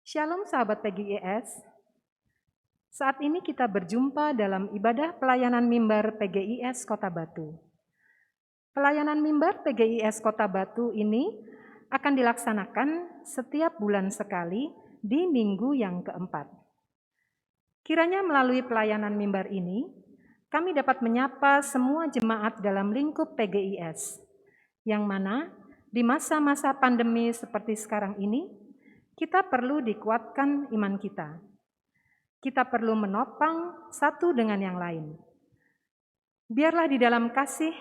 Shalom sahabat PGIS. Saat ini kita berjumpa dalam ibadah pelayanan mimbar PGIS Kota Batu. Pelayanan mimbar PGIS Kota Batu ini akan dilaksanakan setiap bulan sekali di minggu yang keempat. Kiranya melalui pelayanan mimbar ini, kami dapat menyapa semua jemaat dalam lingkup PGIS, yang mana di masa-masa pandemi seperti sekarang ini, kita perlu dikuatkan iman kita. Kita perlu menopang satu dengan yang lain. Biarlah di dalam kasih,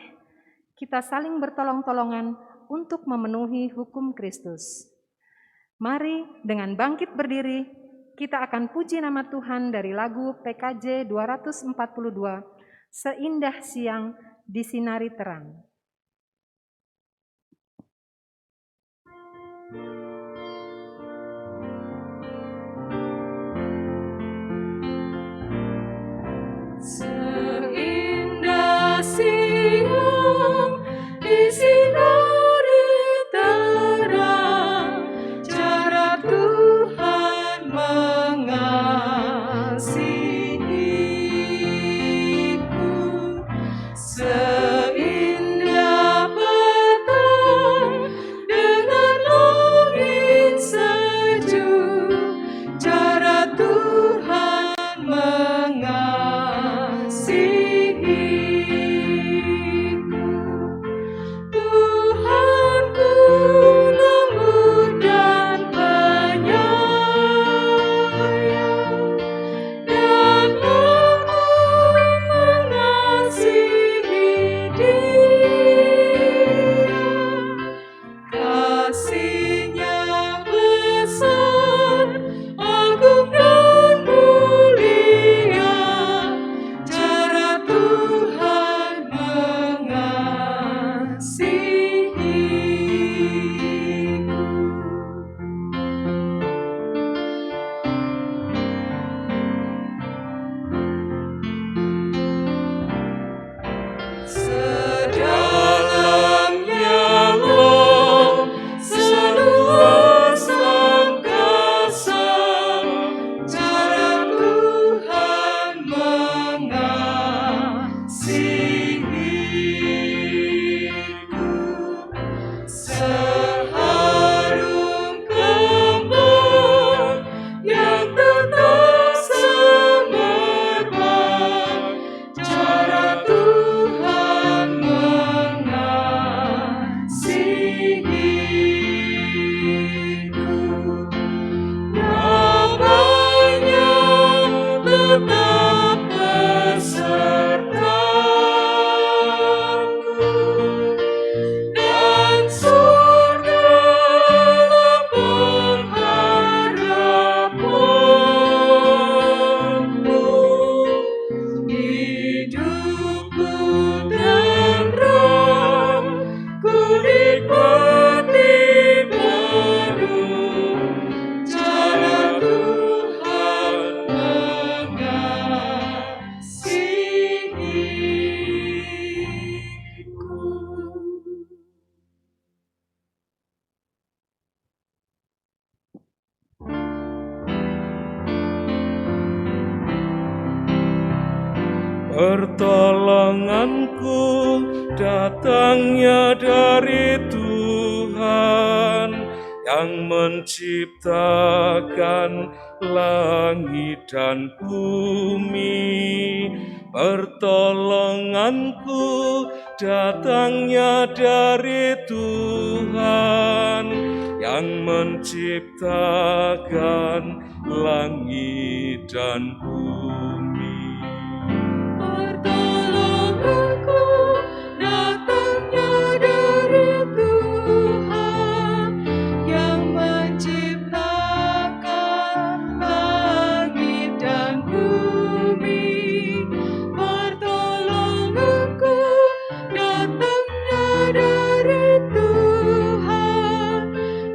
kita saling bertolong-tolongan untuk memenuhi hukum Kristus. Mari dengan bangkit berdiri, kita akan puji nama Tuhan dari lagu PKJ 242, Seindah Siang Disinari Terang. Seindah siang disinari terang, cara Tuhan mengasihiku. Seindah petang dengan langit sejuk, cara Tuhan mengasihiku. Tuhanku lembut dan penyayang, dan aku mengasihi Dia. Kasih-Nya besar, agung dan mulia, cara Tuhan mengasihiku. Sedalamnya laut, seluas angkasa, cara Tuhan mengasihiku. Seharum kembang yang tetap semerbak, cara Tuhan mengasihiku. Namanya tetap besertaku, dan surgalah pengharapanku. Hidupku tenteram, ku nikmati baru, cara Tuhan mengasihiku. Pertolonganku datangnya dari Tuhan yang menciptakan langit dan bumi. Pertolonganku datangnya dari Tuhan yang menciptakan langit dan bumi. Pertolonganku datangnya dari Tuhan yang menciptakan langit dan bumi. Pertolonganku datangnya dari Tuhan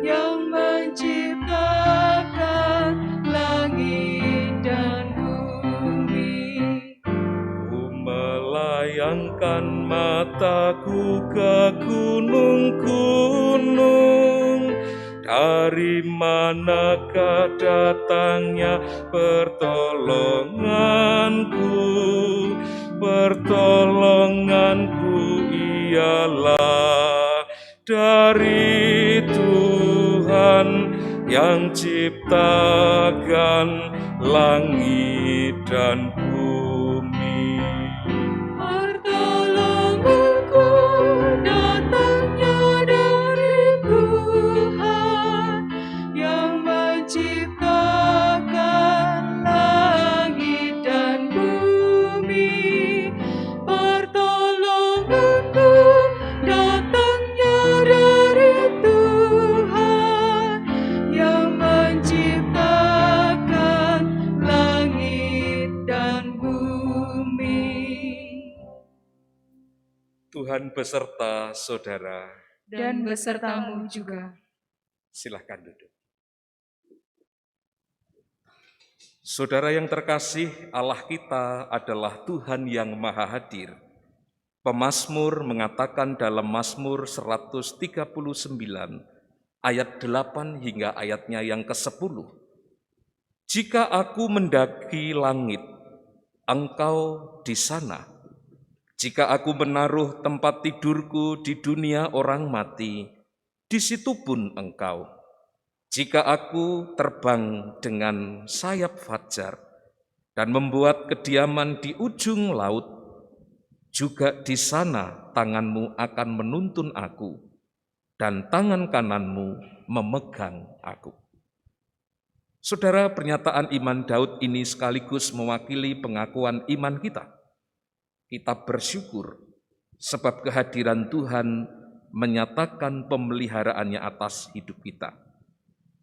yang menciptakan langit dan bumi. Ku melayangkan mataku ke gunung-gunung, Dari manakah datangnya pertolonganku? Pertolonganku ialah dari Tuhan yang ciptakan langit dan bumi. Pertolonganku datangnya dari Tuhan yang menciptakan langit dan bumi. Pertolonganku datangnya dari Tuhan yang menciptakan langit dan bumi. Tuhan beserta saudara. Dan besertamu juga. Silahkan duduk. Saudara yang terkasih, Allah kita adalah Tuhan yang Maha Hadir. Pemazmur mengatakan dalam Mazmur 139 ayat 8 hingga ayatnya yang ke-10. Jika aku mendaki langit, Engkau di sana. Jika aku menaruh tempat tidurku di dunia orang mati, di situ pun Engkau. Jika aku terbang dengan sayap fajar dan membuat kediaman di ujung laut, juga di sana tanganmu akan menuntun aku, dan tangan kananmu memegang aku. Saudara, pernyataan iman Daud ini sekaligus mewakili pengakuan iman kita. Kita bersyukur sebab kehadiran Tuhan menyatakan pemeliharaannya atas hidup kita.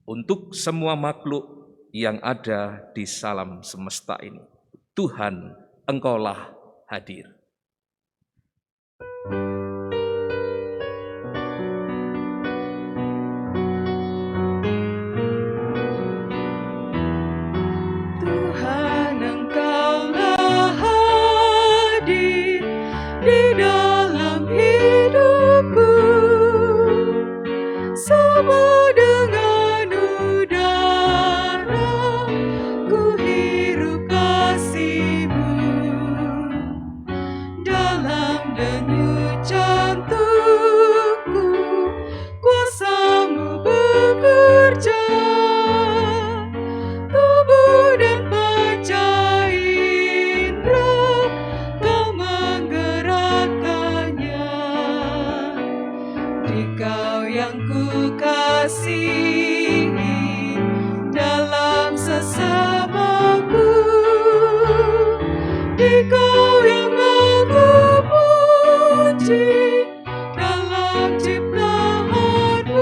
Untuk semua makhluk yang ada di alam semesta ini, Tuhan, Engkaulah hadir. Tuhan, Engkaulah hadir di dalam hidupku, sama dengan udara ku hirup kasih-Mu. Dalam denyut jantungku, kuasa-Mu bekerja. Tubuh dan panca indera Kau menggerakkannya. Dikau yang ku kasihi dalam sesamaku, Dikau yang aku puji dalam ciptaan-Mu.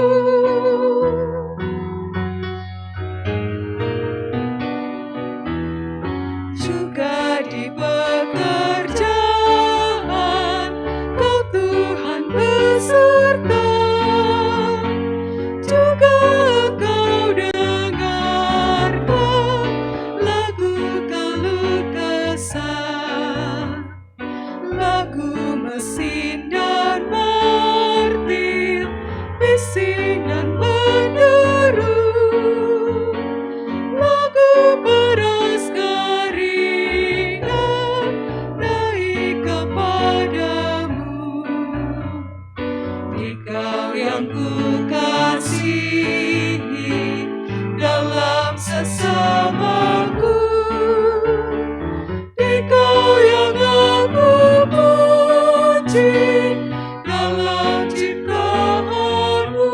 Juga di pekerjaan Kau Tuhan beserta, juga Kau dengarkan lagu keluh kesah, lagu mesin dan martir, bising dan menderu, lagu peras keringat naik kepadamu. Dikau yang ku kasihi dalam sesamaku, Dikau yang aku puji dalam ciptaan-Mu.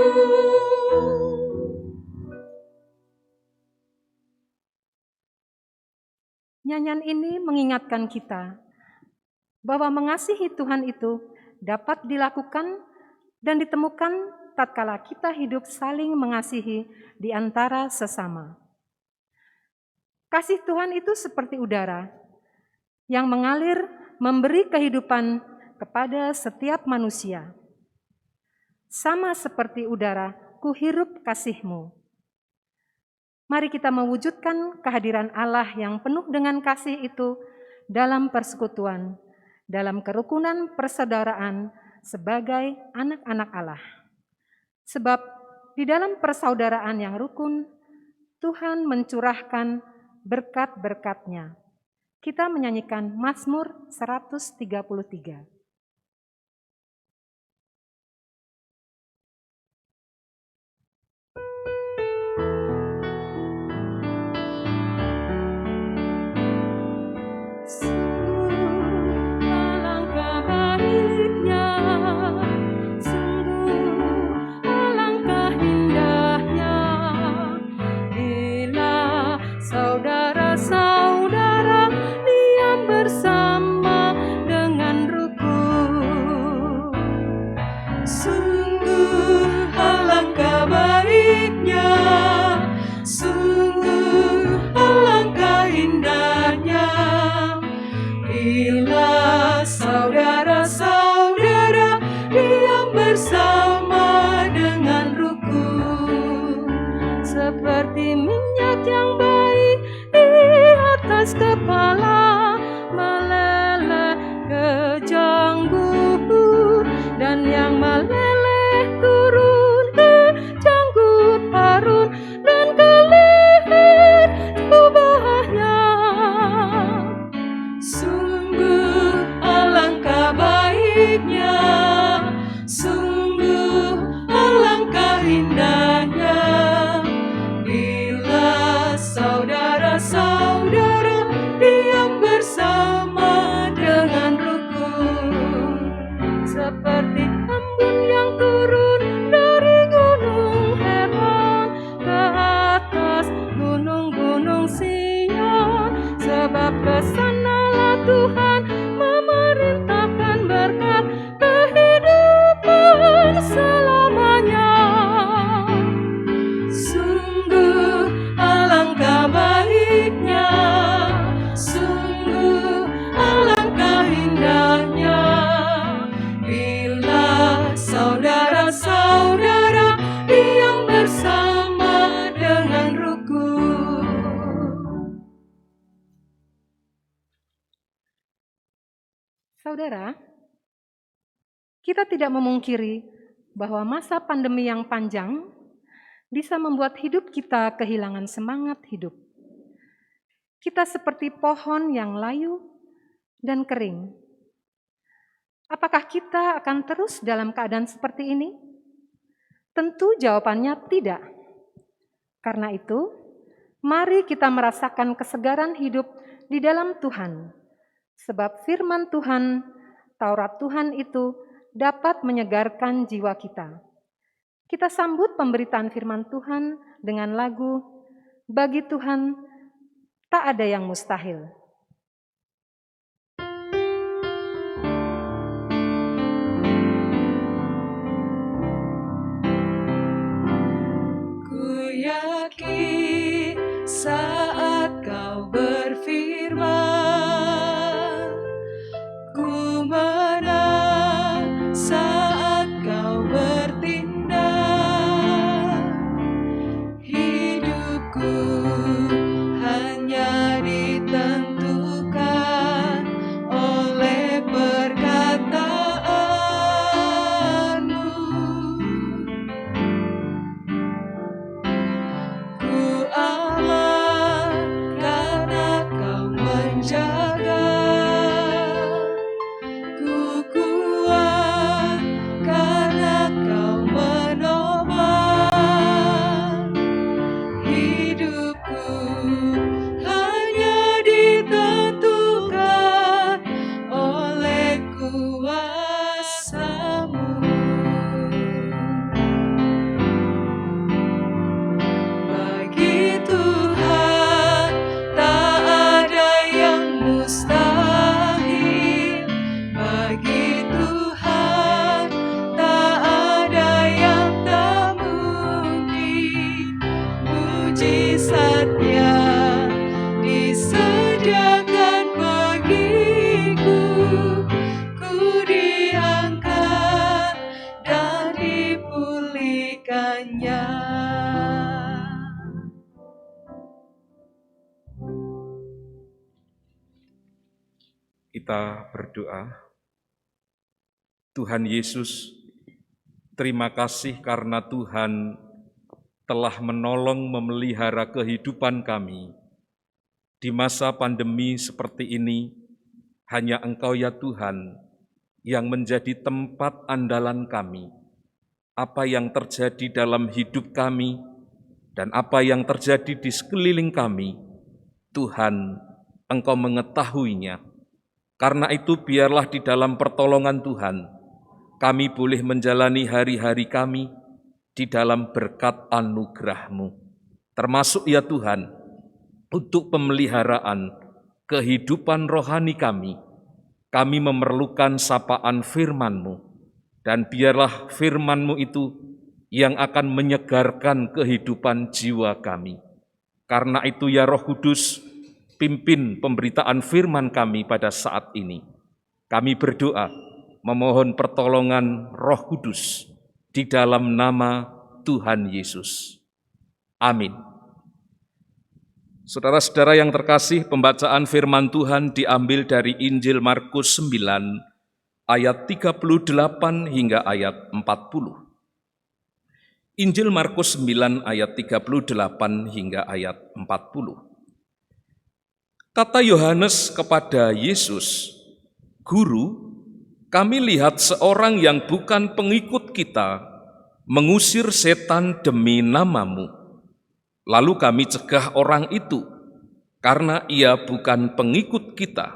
Nyanyian ini mengingatkan kita bahwa mengasihi Tuhan itu dapat dilakukan dan ditemukan tatkala kita hidup saling mengasihi di antara sesama. Kasih Tuhan itu seperti udara yang mengalir memberi kehidupan kepada setiap manusia. Sama seperti udara, kuhirup kasih-Mu. Mari kita mewujudkan kehadiran Allah yang penuh dengan kasih itu dalam persekutuan, dalam kerukunan persaudaraan sebagai anak-anak Allah. Sebab di dalam persaudaraan yang rukun, Tuhan mencurahkan berkat-berkat-Nya. Kita menyanyikan Mazmur 133. Saudara-saudara diam bersama dengan rukun. Sungguh alangkah baiknya, sungguh alangkah indahnya, bila saudara-saudara diam bersama dengan rukun. Seperti minyak yang baik di atas kepala meleleh ke janggut, dan yang meleleh turun ke janggut Harun dan ke leher jubahnya. Sungguh alangkah baiknya, sungguh alangkah indahnya, bila saudara-saudara diam bersama dengan rukun. Seperti embun yang turun dari gunung Hermon ke atas gunung-gunung Sion, sebab kesanalah Tuhan memerintahkan berkat kehidupan selamanya. Sungguh alangkah baiknya, sungguh alangkah indahnya, bila saudara-saudara diam bersama dengan rukun. Saudara, kita tidak memungkiri bahwa masa pandemi yang panjang bisa membuat hidup kita kehilangan semangat hidup. Kita seperti pohon yang layu dan kering. Apakah kita akan terus dalam keadaan seperti ini? Tentu jawabannya tidak. Karena itu, mari kita merasakan kesegaran hidup di dalam Tuhan. Sebab firman Tuhan, Taurat Tuhan itu dapat menyegarkan jiwa kita. Kita sambut pemberitaan firman Tuhan dengan lagu "Bagi Tuhan Tak Ada Yang Mustahil". Ku yakin saat kau berfirman, ku menang saat kau bertindak. Hidupku hanya ditentukan oleh perkataanmu. Ku aman karena kau menjaga, ku kuat karena kau menopang. Hidupku hanya ditentukan oleh kuasa-Mu. Bagi Tuhan tak ada yang mustahil, bagi Tuhan tak ada yang tak mungkin. Mujizat-Nya disediakan bagiku, ku diangkat dan dipulihkannya. Kita berdoa. Tuhan Yesus, terima kasih karena Tuhan telah menolong memelihara kehidupan kami. Di masa pandemi seperti ini, hanya Engkau ya Tuhan yang menjadi tempat andalan kami. Apa yang terjadi dalam hidup kami dan apa yang terjadi di sekeliling kami, Tuhan, Engkau mengetahuinya. Karena itu biarlah di dalam pertolongan Tuhan, kami boleh menjalani hari-hari kami di dalam berkat anugerah-Mu. Termasuk ya Tuhan, untuk pemeliharaan kehidupan rohani kami memerlukan sapaan firman-Mu, dan biarlah firman-Mu itu yang akan menyegarkan kehidupan jiwa kami. Karena itu ya Roh Kudus, pimpin pemberitaan firman kami pada saat ini. Kami berdoa, memohon pertolongan Roh Kudus di dalam nama Tuhan Yesus. Amin. Saudara-saudara yang terkasih, pembacaan firman Tuhan diambil dari Injil Markus 9, ayat 38 hingga ayat 40. Injil Markus 9 ayat 38 hingga ayat 40. Kata Yohanes kepada Yesus, "Guru, kami lihat seorang yang bukan pengikut kita mengusir setan demi nama-Mu. Lalu kami cegah orang itu, karena ia bukan pengikut kita."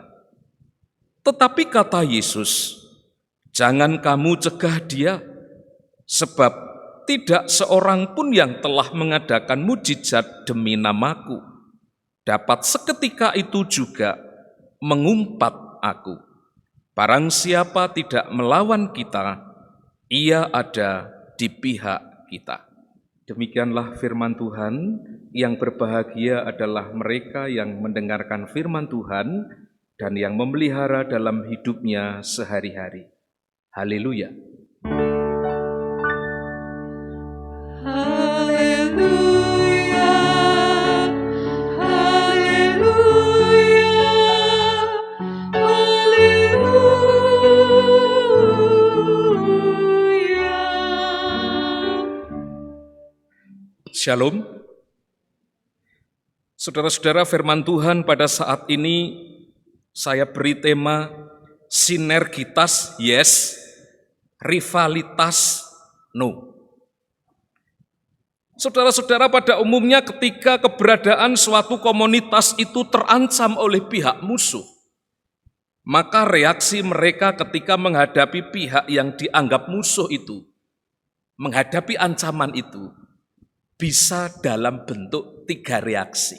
Tetapi kata Yesus, "Jangan kamu cegah dia, sebab tidak seorang pun yang telah mengadakan mujizat demi nama-Ku dapat seketika itu juga mengumpat Aku. Barang siapa tidak melawan kita, ia ada di pihak kita." Demikianlah firman Tuhan. Yang berbahagia adalah mereka yang mendengarkan firman Tuhan dan yang memelihara dalam hidupnya sehari-hari. Haleluya. Haleluya, haleluya, haleluya. Shalom. Saudara-saudara, firman Tuhan pada saat ini saya beri tema sinergitas yes, rivalitas no. Saudara-saudara, pada umumnya ketika keberadaan suatu komunitas itu terancam oleh pihak musuh, maka reaksi mereka ketika menghadapi pihak yang dianggap musuh itu, menghadapi ancaman itu, bisa dalam bentuk 3 reaksi.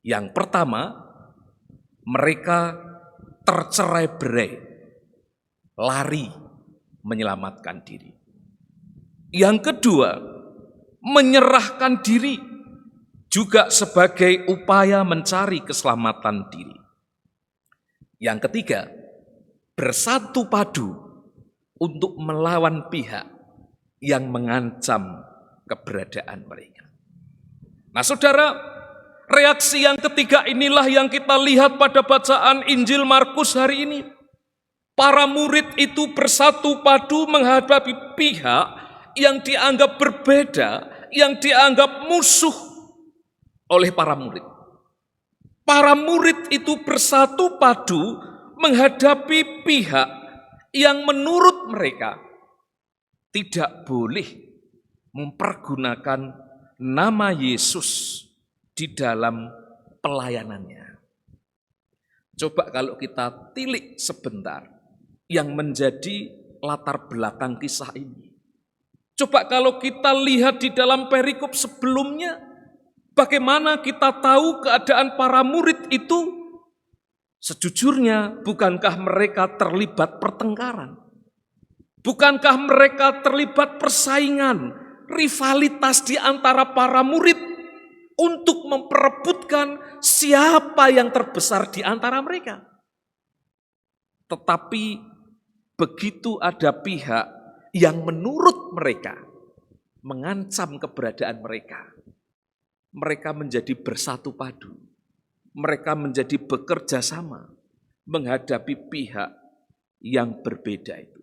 Yang pertama, mereka tercerai-berai, lari menyelamatkan diri. Yang kedua, menyerahkan diri juga sebagai upaya mencari keselamatan diri. Yang ketiga, bersatu padu untuk melawan pihak yang mengancam keberadaan mereka. Nah, saudara, reaksi yang ketiga inilah yang kita lihat pada bacaan Injil Markus hari ini. Para murid itu bersatu padu menghadapi pihak yang dianggap berbeda, yang dianggap musuh oleh para murid. Para murid itu bersatu padu menghadapi pihak yang menurut mereka tidak boleh mempergunakan nama Yesus di dalam pelayanannya. Coba kalau kita tilik sebentar yang menjadi latar belakang kisah ini. Coba kalau kita lihat di dalam perikop sebelumnya, bagaimana kita tahu keadaan para murid itu? Sejujurnya, bukankah mereka terlibat pertengkaran? Bukankah mereka terlibat persaingan, rivalitas di antara para murid untuk memperebutkan siapa yang terbesar di antara mereka? Tetapi begitu ada pihak yang menurut mereka mengancam keberadaan mereka, mereka menjadi bersatu padu, mereka menjadi bekerja sama menghadapi pihak yang berbeda itu.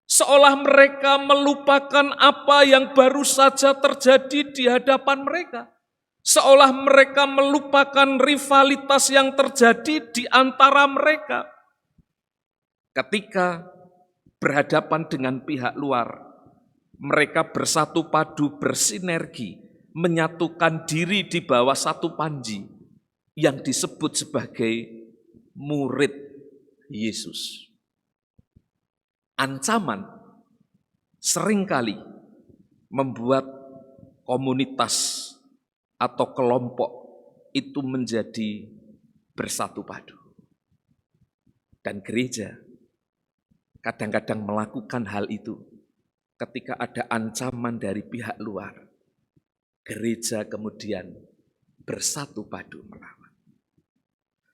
Seolah mereka melupakan apa yang baru saja terjadi di hadapan mereka. Seolah mereka melupakan rivalitas yang terjadi di antara mereka. Ketika berhadapan dengan pihak luar, mereka bersatu padu, bersinergi, menyatukan diri di bawah satu panji yang disebut sebagai murid Yesus. Ancaman seringkali membuat komunitas atau kelompok itu menjadi bersatu padu. Dan gereja kadang-kadang melakukan hal itu ketika ada ancaman dari pihak luar. Gereja kemudian bersatu padu melawan.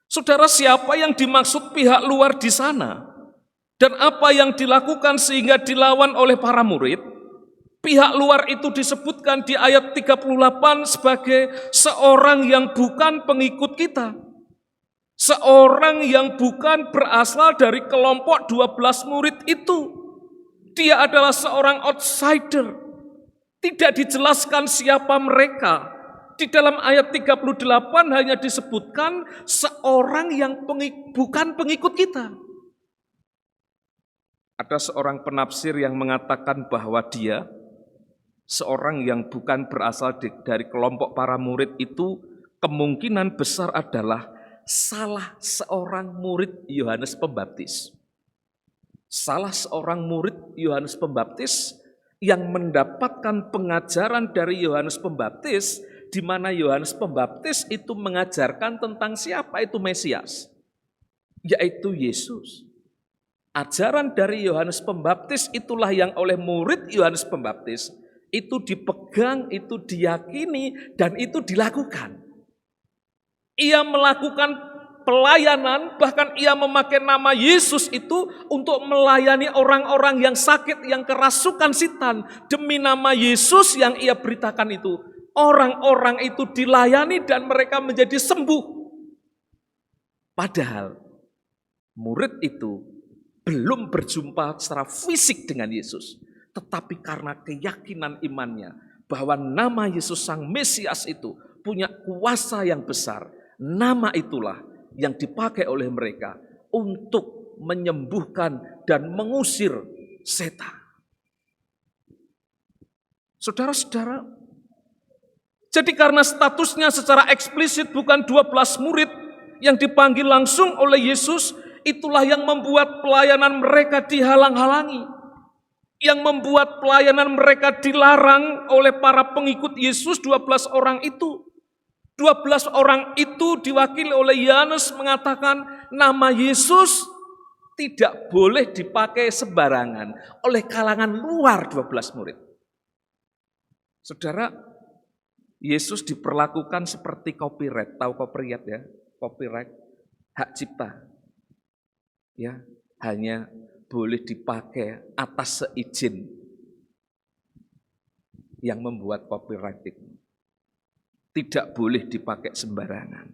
Saudara, siapa yang dimaksud pihak luar di sana? Dan apa yang dilakukan sehingga dilawan oleh para murid? Pihak luar itu disebutkan di ayat 38 sebagai seorang yang bukan pengikut kita. Seorang yang bukan berasal dari kelompok 12 murid itu. Dia adalah seorang outsider. Tidak dijelaskan siapa mereka. Di dalam ayat 38 hanya disebutkan seorang yang bukan pengikut kita. Ada seorang penafsir yang mengatakan bahwa dia, seorang yang bukan berasal dari kelompok para murid itu, kemungkinan besar adalah salah seorang murid Yohanes Pembaptis. Salah seorang murid Yohanes Pembaptis yang mendapatkan pengajaran dari Yohanes Pembaptis, di mana Yohanes Pembaptis itu mengajarkan tentang siapa itu Mesias, yaitu Yesus. Ajaran dari Yohanes Pembaptis itulah yang oleh murid Yohanes Pembaptis itu dipegang, itu diyakini, dan itu dilakukan. Ia melakukan pelayanan, bahkan ia memakai nama Yesus itu untuk melayani orang-orang yang sakit, yang kerasukan setan. Demi nama Yesus yang ia beritakan itu, orang-orang itu dilayani dan mereka menjadi sembuh. Padahal murid itu belum berjumpa secara fisik dengan Yesus, tetapi karena keyakinan imannya bahwa nama Yesus Sang Mesias itu punya kuasa yang besar, nama itulah yang dipakai oleh mereka untuk menyembuhkan dan mengusir setan. Saudara-saudara, jadi karena statusnya secara eksplisit bukan 12 murid yang dipanggil langsung oleh Yesus, itulah yang membuat pelayanan mereka dihalang-halangi. Yang membuat pelayanan mereka dilarang oleh para pengikut Yesus, 12 orang itu. 12 orang itu diwakili oleh Yohanes mengatakan nama Yesus tidak boleh dipakai sembarangan oleh kalangan luar 12 murid. Saudara, Yesus diperlakukan seperti copyright. Tahu copyright ya? Copyright, hak cipta. Ya, hanya boleh dipakai atas seizin yang membuat copyright itu. Tidak boleh dipakai sembarangan.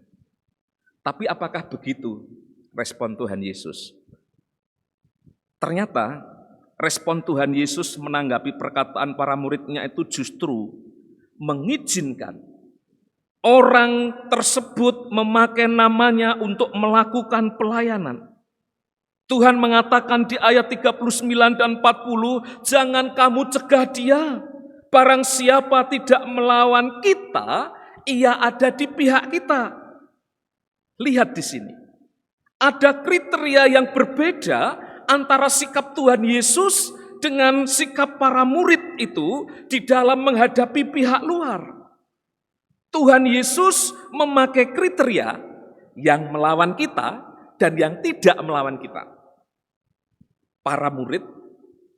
Tapi apakah begitu respon Tuhan Yesus? Ternyata respon Tuhan Yesus menanggapi perkataan para muridnya itu justru mengizinkan orang tersebut memakai namanya untuk melakukan pelayanan. Tuhan mengatakan di ayat 39 dan 40, jangan kamu cegah dia. Barang siapa tidak melawan kita, ia ada di pihak kita. Lihat di sini. Ada kriteria yang berbeda antara sikap Tuhan Yesus dengan sikap para murid itu di dalam menghadapi pihak luar. Tuhan Yesus memakai kriteria yang melawan kita dan yang tidak melawan kita. Para murid,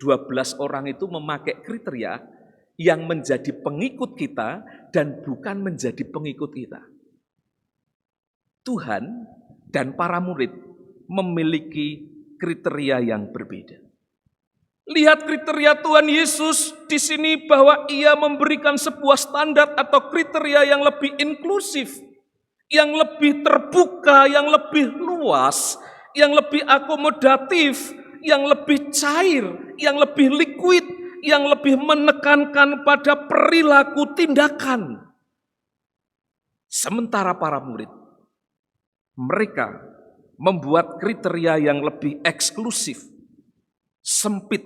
12 orang itu memakai kriteria yang menjadi pengikut kita dan bukan menjadi pengikut kita. Tuhan dan para murid memiliki kriteria yang berbeda. Lihat kriteria Tuhan Yesus di sini bahwa ia memberikan sebuah standar atau kriteria yang lebih inklusif, yang lebih terbuka, yang lebih luas, yang lebih akomodatif, yang lebih cair, yang lebih liquid, yang lebih menekankan pada perilaku tindakan. Sementara para murid, mereka membuat kriteria yang lebih eksklusif, sempit,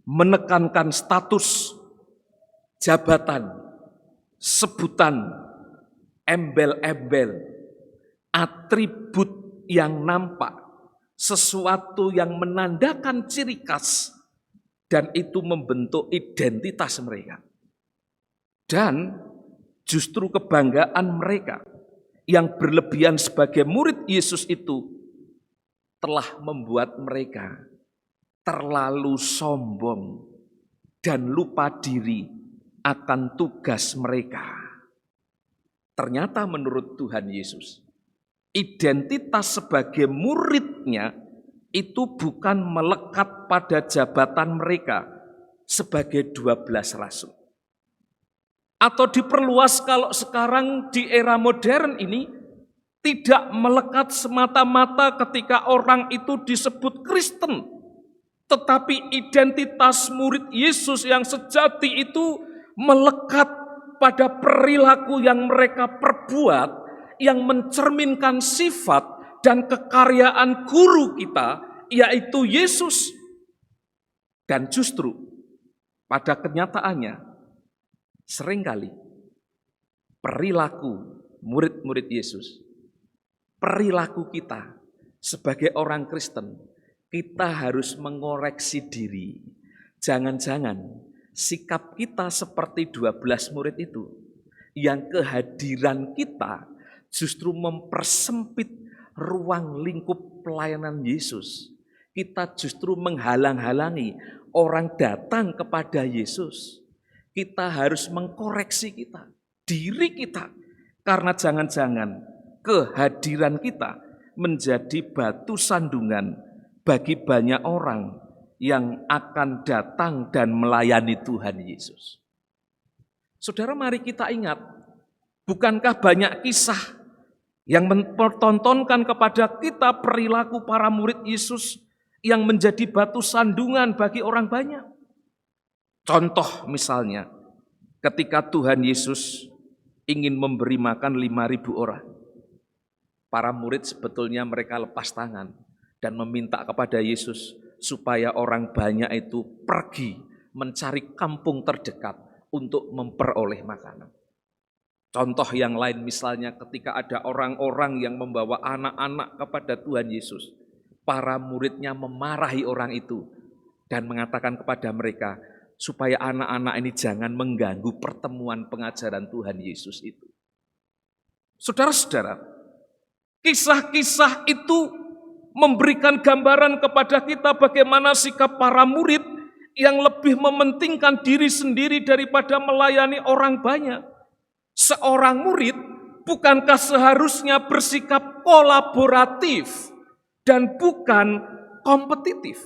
menekankan status, jabatan, sebutan, embel-embel, atribut yang nampak, sesuatu yang menandakan ciri khas, dan itu membentuk identitas mereka. Dan justru kebanggaan mereka yang berlebihan sebagai murid Yesus itu telah membuat mereka terlalu sombong dan lupa diri akan tugas mereka. Ternyata menurut Tuhan Yesus, identitas sebagai muridnya itu bukan melekat pada jabatan mereka sebagai 12 rasul. Atau diperluas kalau sekarang di era modern ini, tidak melekat semata-mata ketika orang itu disebut Kristen. Tetapi identitas murid Yesus yang sejati itu melekat pada perilaku yang mereka perbuat, yang mencerminkan sifat dan kekaryaan guru kita, yaitu Yesus. Dan justru pada kenyataannya, seringkali perilaku murid-murid Yesus, perilaku kita sebagai orang Kristen, kita harus mengoreksi diri. Jangan-jangan sikap kita seperti 12 murid itu, yang kehadiran kita justru mempersempit ruang lingkup pelayanan Yesus. Kita justru menghalang-halangi orang datang kepada Yesus. Kita harus mengkoreksi kita, diri kita. Karena jangan-jangan kehadiran kita menjadi batu sandungan bagi banyak orang yang akan datang dan melayani Tuhan Yesus. Saudara, mari kita ingat, bukankah banyak kisah yang mempertontonkan kepada kita perilaku para murid Yesus yang menjadi batu sandungan bagi orang banyak? Contoh misalnya, ketika Tuhan Yesus ingin memberi makan 5.000 orang, para murid sebetulnya mereka lepas tangan dan meminta kepada Yesus supaya orang banyak itu pergi mencari kampung terdekat untuk memperoleh makanan. Contoh yang lain misalnya ketika ada orang-orang yang membawa anak-anak kepada Tuhan Yesus, para muridnya memarahi orang itu dan mengatakan kepada mereka, supaya anak-anak ini jangan mengganggu pertemuan pengajaran Tuhan Yesus itu. Saudara-saudara, kisah-kisah itu memberikan gambaran kepada kita bagaimana sikap para murid yang lebih mementingkan diri sendiri daripada melayani orang banyak. Seorang murid bukankah seharusnya bersikap kolaboratif dan bukan kompetitif?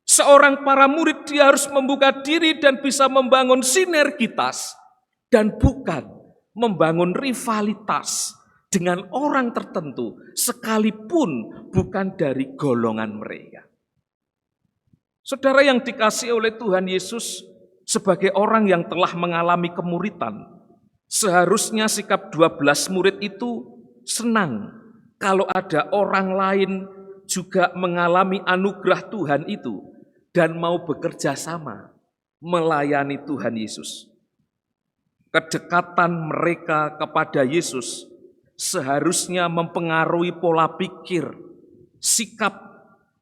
Seorang para murid dia harus membuka diri dan bisa membangun sinergitas dan bukan membangun rivalitas dengan orang tertentu sekalipun bukan dari golongan mereka. Saudara yang dikasihi oleh Tuhan Yesus, sebagai orang yang telah mengalami kemuritan, seharusnya sikap 12 murid itu senang kalau ada orang lain juga mengalami anugerah Tuhan itu dan mau bekerja sama melayani Tuhan Yesus. Kedekatan mereka kepada Yesus seharusnya mempengaruhi pola pikir, sikap,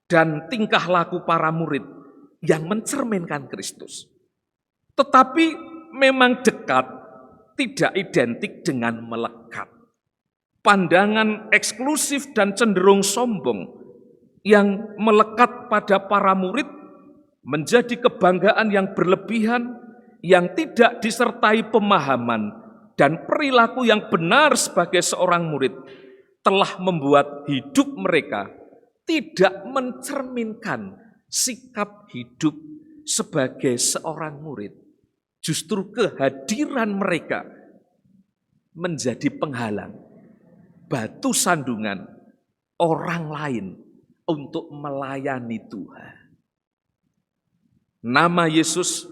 dan tingkah laku para murid yang mencerminkan Kristus. Tetapi memang dekat tidak identik dengan melekat. Pandangan eksklusif dan cenderung sombong yang melekat pada para murid menjadi kebanggaan yang berlebihan, yang tidak disertai pemahaman dan perilaku yang benar sebagai seorang murid, telah membuat hidup mereka tidak mencerminkan sikap hidup sebagai seorang murid. Justru kehadiran mereka menjadi penghalang, batu sandungan orang lain untuk melayani Tuhan. Nama Yesus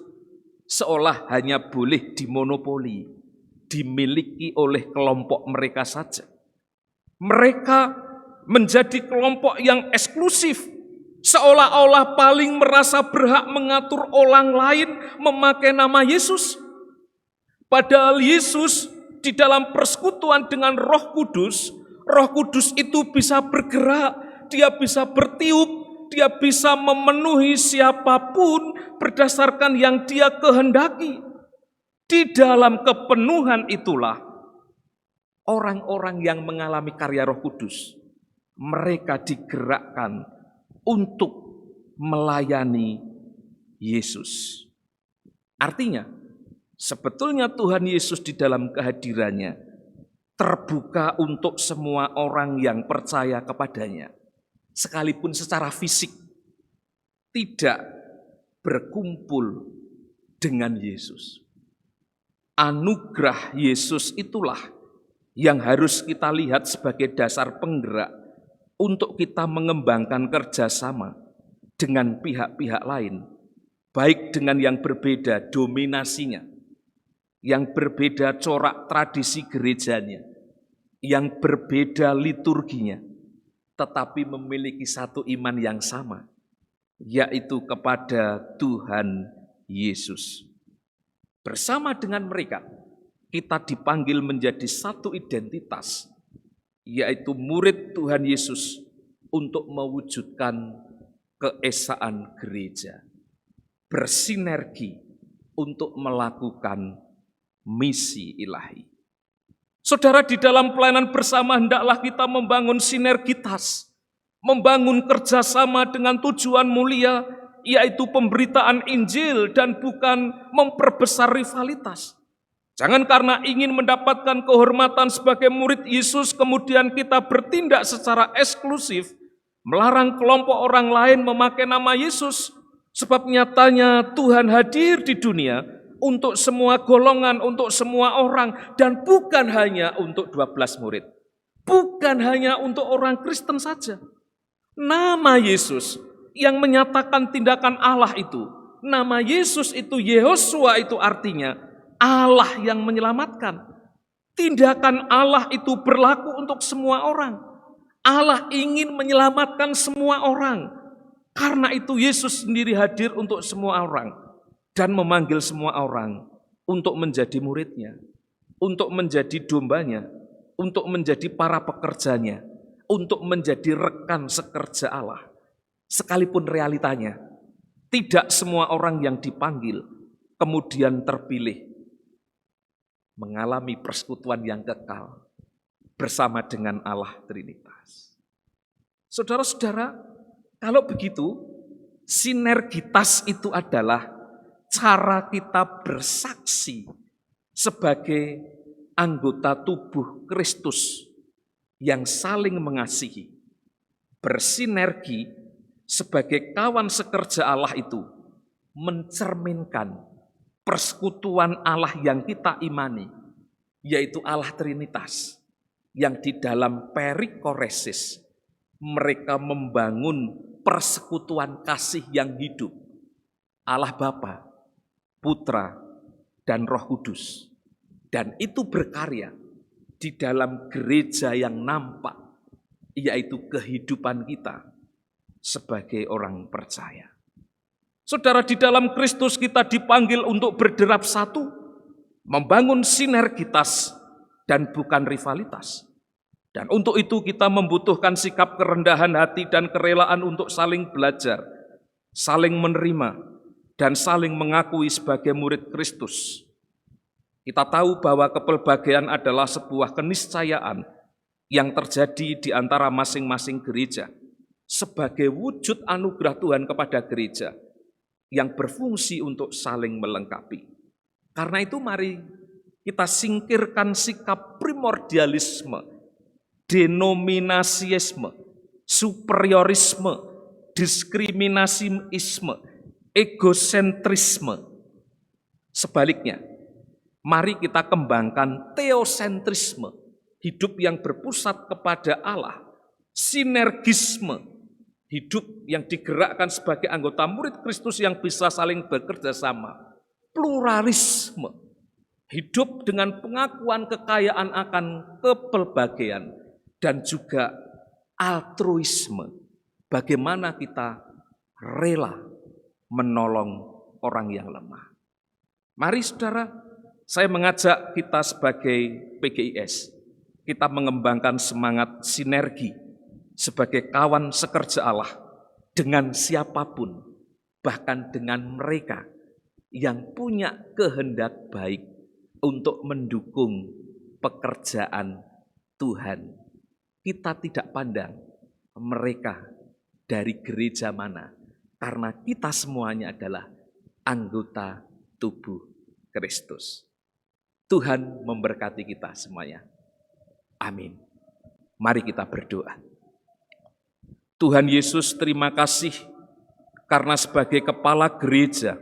seolah hanya boleh dimonopoli, dimiliki oleh kelompok mereka saja. Mereka menjadi kelompok yang eksklusif, seolah-olah paling merasa berhak mengatur orang lain memakai nama Yesus. Padahal Yesus di dalam persekutuan dengan Roh Kudus itu bisa bergerak, dia bisa bertiup, dia bisa memenuhi siapapun berdasarkan yang dia kehendaki. Di dalam kepenuhan itulah orang-orang yang mengalami karya Roh Kudus, mereka digerakkan untuk melayani Yesus. Artinya, sebetulnya Tuhan Yesus di dalam kehadirannya terbuka untuk semua orang yang percaya kepadanya, sekalipun secara fisik tidak berkumpul dengan Yesus. Anugerah Yesus itulah yang harus kita lihat sebagai dasar penggerak untuk kita mengembangkan kerjasama dengan pihak-pihak lain, baik dengan yang berbeda dominasinya, yang berbeda corak tradisi gerejanya, yang berbeda liturginya, tetapi memiliki satu iman yang sama, yaitu kepada Tuhan Yesus. Bersama dengan mereka, kita dipanggil menjadi satu identitas, yaitu murid Tuhan Yesus untuk mewujudkan keesaan gereja, bersinergi untuk melakukan misi ilahi. Saudara, di dalam pelayanan bersama hendaklah kita membangun sinergitas, membangun kerjasama dengan tujuan mulia, yaitu pemberitaan Injil dan bukan memperbesar rivalitas. Jangan karena ingin mendapatkan kehormatan sebagai murid Yesus, kemudian kita bertindak secara eksklusif, melarang kelompok orang lain memakai nama Yesus. Sebab nyatanya Tuhan hadir di dunia untuk semua golongan, untuk semua orang, dan bukan hanya untuk 12 murid. Bukan hanya untuk orang Kristen saja. Nama Yesus yang menyatakan tindakan Allah itu, nama Yesus itu, Yehosua itu artinya Allah yang menyelamatkan. Tindakan Allah itu berlaku untuk semua orang. Allah ingin menyelamatkan semua orang. Karena itu Yesus sendiri hadir untuk semua orang dan memanggil semua orang untuk menjadi muridnya, untuk menjadi dombanya, untuk menjadi para pekerjanya, untuk menjadi rekan sekerja Allah. Sekalipun realitanya, tidak semua orang yang dipanggil kemudian terpilih mengalami persekutuan yang kekal bersama dengan Allah Trinitas. Saudara-saudara, kalau begitu, sinergitas itu adalah cara kita bersaksi sebagai anggota tubuh Kristus yang saling mengasihi, bersinergi sebagai kawan sekerja Allah itu mencerminkan persekutuan Allah yang kita imani, yaitu Allah Trinitas, yang di dalam perikoresis mereka membangun persekutuan kasih yang hidup, Allah Bapa, Putra, dan Roh Kudus. Dan itu berkarya di dalam gereja yang nampak, yaitu kehidupan kita sebagai orang percaya. Saudara, di dalam Kristus kita dipanggil untuk berderap satu, membangun sinergitas dan bukan rivalitas. Dan untuk itu kita membutuhkan sikap kerendahan hati dan kerelaan untuk saling belajar, saling menerima, dan saling mengakui sebagai murid Kristus. Kita tahu bahwa kepelbagaian adalah sebuah keniscayaan yang terjadi di antara masing-masing gereja sebagai wujud anugerah Tuhan kepada gereja yang berfungsi untuk saling melengkapi. Karena itu mari kita singkirkan sikap primordialisme, denominasiisme, superiorisme, diskriminasiisme, egosentrisme. Sebaliknya, mari kita kembangkan teosentrisme, hidup yang berpusat kepada Allah, sinergisme, hidup yang digerakkan sebagai anggota murid Kristus yang bisa saling bekerja sama, pluralisme, hidup dengan pengakuan kekayaan akan kepelbagaian, dan juga altruisme, bagaimana kita rela menolong orang yang lemah. Mari saudara, saya mengajak kita sebagai PGIS, kita mengembangkan semangat sinergi sebagai kawan sekerja Allah dengan siapapun, bahkan dengan mereka yang punya kehendak baik untuk mendukung pekerjaan Tuhan. Kita tidak pandang mereka dari gereja mana, karena kita semuanya adalah anggota tubuh Kristus. Tuhan memberkati kita semuanya. Amin. Mari kita berdoa. Tuhan Yesus, terima kasih karena sebagai kepala gereja,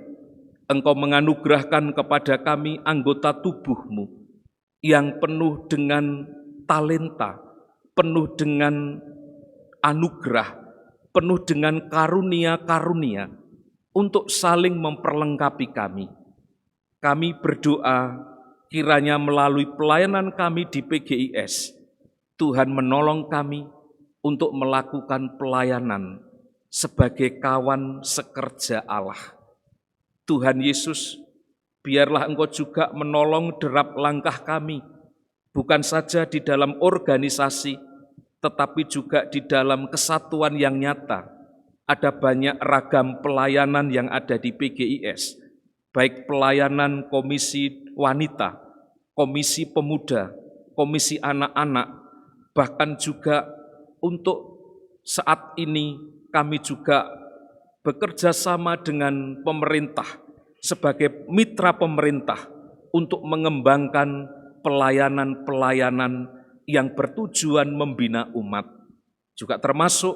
Engkau menganugerahkan kepada kami anggota tubuh-Mu yang penuh dengan talenta, penuh dengan anugerah, penuh dengan karunia-karunia untuk saling memperlengkapi kami. Kami berdoa kiranya melalui pelayanan kami di PGIS, Tuhan menolong kami untuk melakukan pelayanan sebagai kawan sekerja Allah. Tuhan Yesus, biarlah Engkau juga menolong derap langkah kami, bukan saja di dalam organisasi, tetapi juga di dalam kesatuan yang nyata. Ada banyak ragam pelayanan yang ada di PGIS, baik pelayanan komisi wanita, komisi pemuda, komisi anak-anak, bahkan juga untuk saat ini kami juga bekerja sama dengan pemerintah sebagai mitra pemerintah untuk mengembangkan pelayanan-pelayanan yang bertujuan membina umat. Juga termasuk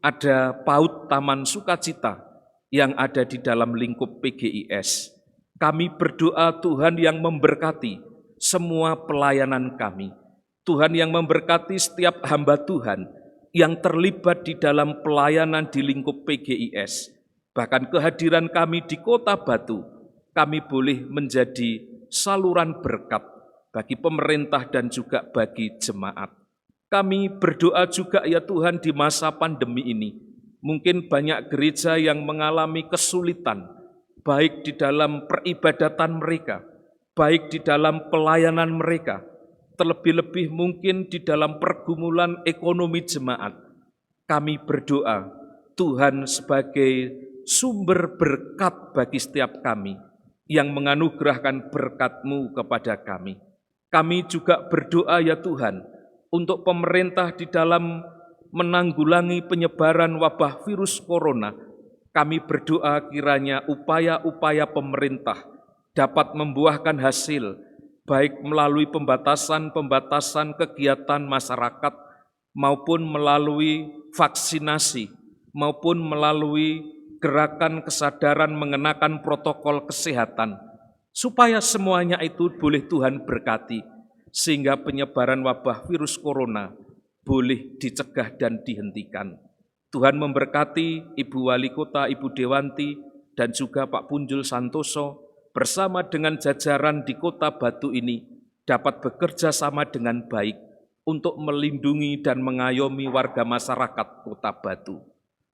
ada PAUD Taman Sukacita yang ada di dalam lingkup PGIS. Kami berdoa Tuhan yang memberkati semua pelayanan kami. Tuhan yang memberkati setiap hamba Tuhan yang terlibat di dalam pelayanan di lingkup PGIS. Bahkan kehadiran kami di Kota Batu, kami boleh menjadi saluran berkat bagi pemerintah dan juga bagi jemaat. Kami berdoa juga ya Tuhan di masa pandemi ini, mungkin banyak gereja yang mengalami kesulitan, baik di dalam peribadatan mereka, baik di dalam pelayanan mereka, terlebih-lebih mungkin di dalam pergumulan ekonomi jemaat. Kami berdoa, Tuhan sebagai sumber berkat bagi setiap kami, yang menganugerahkan berkat-Mu kepada kami. Kami juga berdoa ya Tuhan, untuk pemerintah di dalam menanggulangi penyebaran wabah virus corona. Kami berdoa kiranya upaya-upaya pemerintah dapat membuahkan hasil, baik melalui pembatasan kegiatan masyarakat, maupun melalui vaksinasi, maupun melalui gerakan kesadaran mengenakan protokol kesehatan, supaya semuanya itu boleh Tuhan berkati, sehingga penyebaran wabah virus corona boleh dicegah dan dihentikan. Tuhan memberkati Ibu Wali Kota, Ibu Dewanti, dan juga Pak Punjul Santoso, bersama dengan jajaran di Kota Batu ini dapat bekerja sama dengan baik untuk melindungi dan mengayomi warga masyarakat Kota Batu.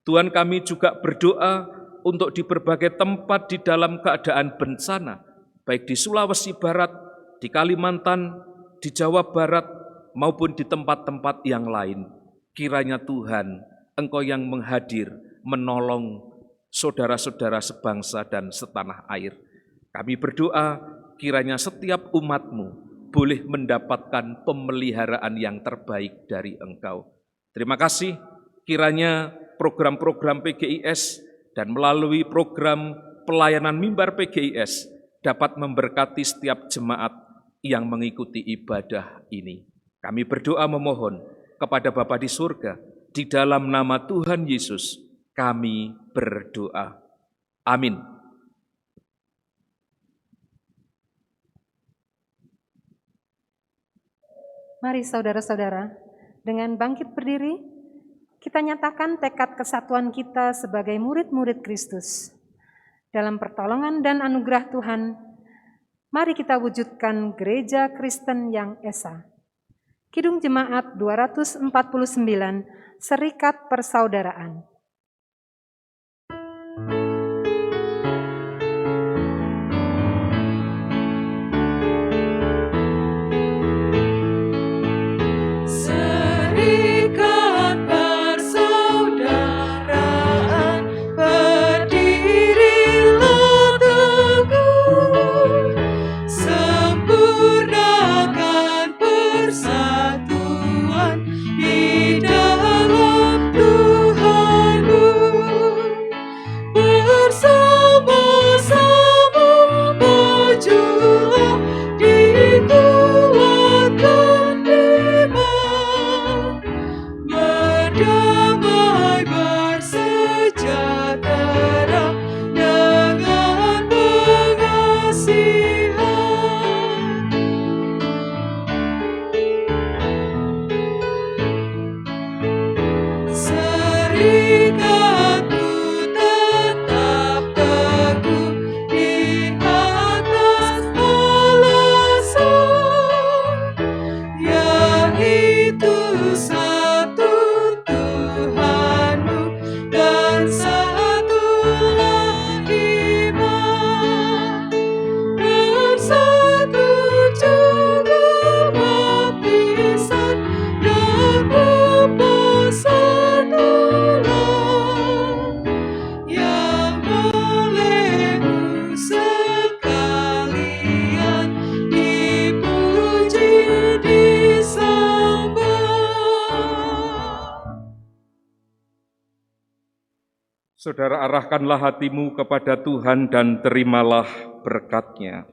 Tuhan, kami juga berdoa untuk di berbagai tempat di dalam keadaan bencana, baik di Sulawesi Barat, di Kalimantan, di Jawa Barat, maupun di tempat-tempat yang lain. Kiranya Tuhan, Engkau yang menghadir, menolong saudara-saudara sebangsa dan setanah air. Kami berdoa kiranya setiap umat-Mu boleh mendapatkan pemeliharaan yang terbaik dari Engkau. Terima kasih kiranya program-program PGIS dan melalui program pelayanan mimbar PGIS dapat memberkati setiap jemaat yang mengikuti ibadah ini. Kami berdoa memohon kepada Bapa di surga, di dalam nama Tuhan Yesus kami berdoa. Amin. Mari saudara-saudara, dengan bangkit berdiri, kita nyatakan tekad kesatuan kita sebagai murid-murid Kristus. Dalam pertolongan dan anugerah Tuhan, mari kita wujudkan gereja Kristen yang esa. Kidung Jemaat 249, Serikat Persaudaraan. Serikat persaudaraan, berdirilah teguh, sempurnakan persatuan di dalam Tuhanmu. Bersama-sama majulah, dikuatkan iman, berdamai bersejahtera dengan pengasihan. Serikatku tetap teguh di atas alasan, yaitu satu Tuhanmu dan satulah iman. Bersatu juga baptisan dan bersatulah, yang olehmu sekalian dipuji disembah. Saudara, arahkanlah hatimu kepada Tuhan dan terimalah berkat-Nya.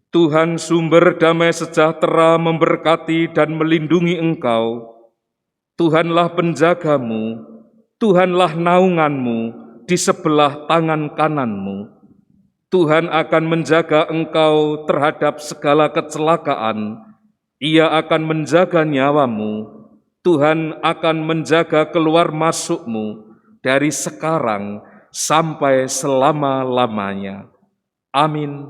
Tuhan sumber damai sejahtera memberkati dan melindungi engkau. Tuhanlah penjagamu, Tuhanlah naunganmu di sebelah tangan kananmu. Tuhan akan menjaga engkau terhadap segala kecelakaan. Ia akan menjaga nyawamu. Tuhan akan menjaga keluar masukmu dari sekarang sampai selama-lamanya. Amin.